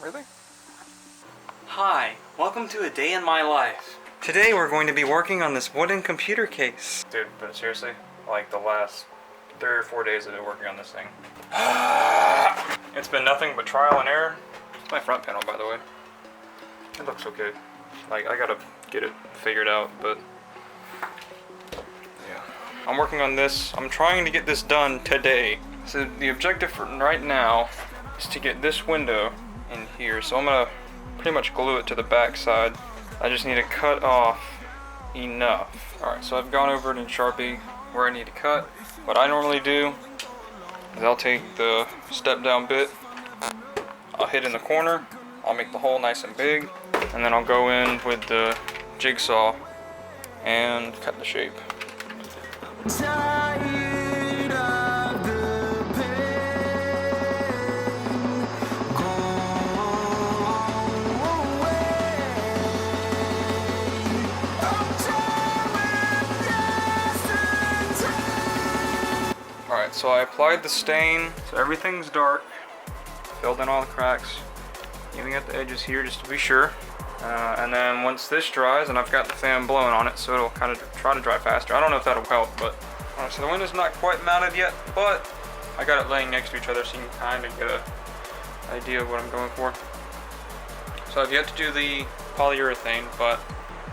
Really? Hi, welcome to a day in my life. Today we're going to be working on this wooden computer case. Dude, but seriously, like the last 3 or 4 days I've been working on this thing. It's been nothing but trial and error. It's my front panel, by the way. It looks okay. Like, I gotta get it figured out, but yeah. I'm working on this. I'm trying to get this done today. So the objective for right now is to get this window in here. So I'm gonna pretty much glue it to the back side. I just need to cut off enough. Alright, so I've gone over it in Sharpie where I need to cut. What I normally do is I'll take the step down bit, I'll hit in the corner, I'll make the hole nice and big, and then I'll go in with the jigsaw and cut the shape. Alright, so I applied the stain, so everything's dark, filled in all the cracks, even at the edges here just to be sure. And then once this dries, and I've got the fan blowing on it, so it'll kind of try to dry faster. I don't know if that'll help, but so the window's not quite mounted yet, but I got it laying next to each other so you can kind of get an idea of what I'm going for. So I've yet to do the polyurethane, but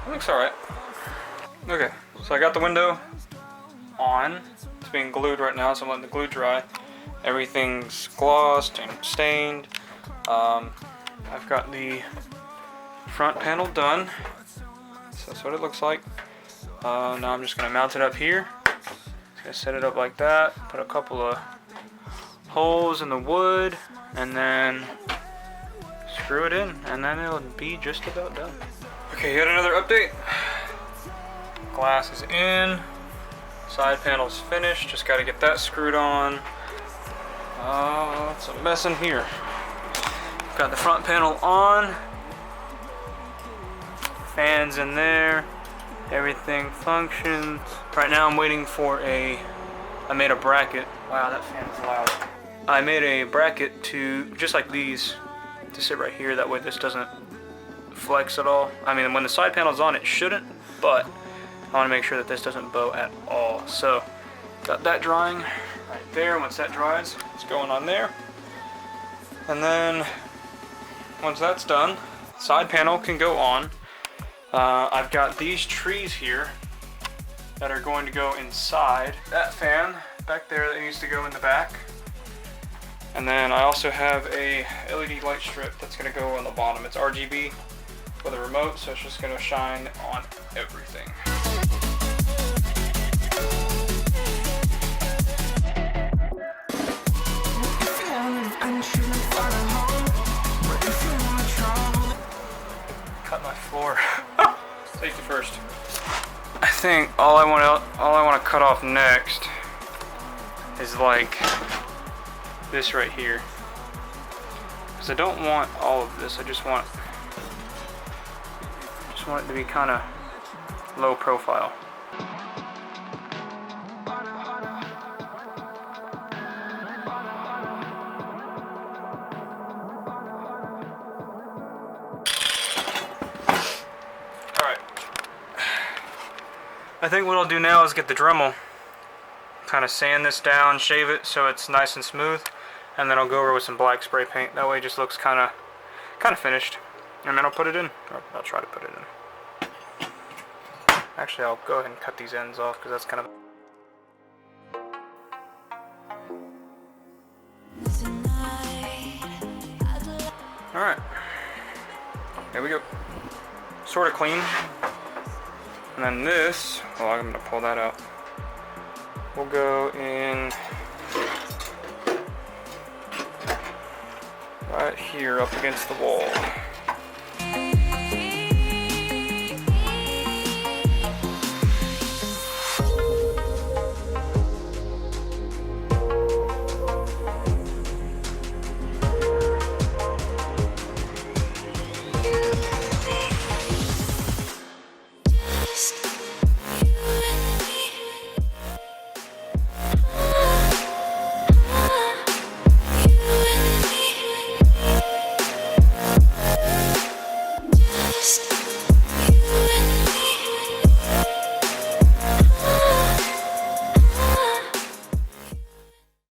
it looks alright. Okay, so I got the window on. It's being glued right now, so I'm letting the glue dry. Everything's glossed and stained. I've got the front panel done, so that's what it looks like. Now I'm just going to mount it up here. Just going to set it up like that, put a couple of holes in the wood, and then screw it in, and then it'll be just about done. Okay, yet another update. Glass is in. Side panel's finished, just got to get that screwed on. It's a mess in here. Got the front panel on. Fans in there. Everything functions. Right now I'm waiting for I made a bracket. Wow, that fan is loud. I made a bracket to, just like these, to sit right here. That way this doesn't flex at all. I mean, when the side panel's on, it shouldn't, but I want to make sure that this doesn't bow at all. So, got that drying right there. Once that dries, it's going on there. And then, once that's done, side panel can go on. I've got these trees here that are going to go inside. That fan back there that needs to go in the back. And then I also have a LED light strip that's going to go on the bottom. It's RGB with a remote, so it's just going to shine on everything. Cut my floor. Safety first. I think all I want to cut off next is like this right here, because I don't want all of this. I just want it to be kind of low profile. Alright. I think what I'll do now is get the Dremel, kind of sand this down, shave it so it's nice and smooth, and then I'll go over with some black spray paint. That way it just looks kind of finished. And then I'll put it in, or I'll try to put it in. Actually, I'll go ahead and cut these ends off because that's kind of... Alright. Here we go. Sort of clean. And then this, well, I'm going to pull that out. We'll go in right here up against the wall.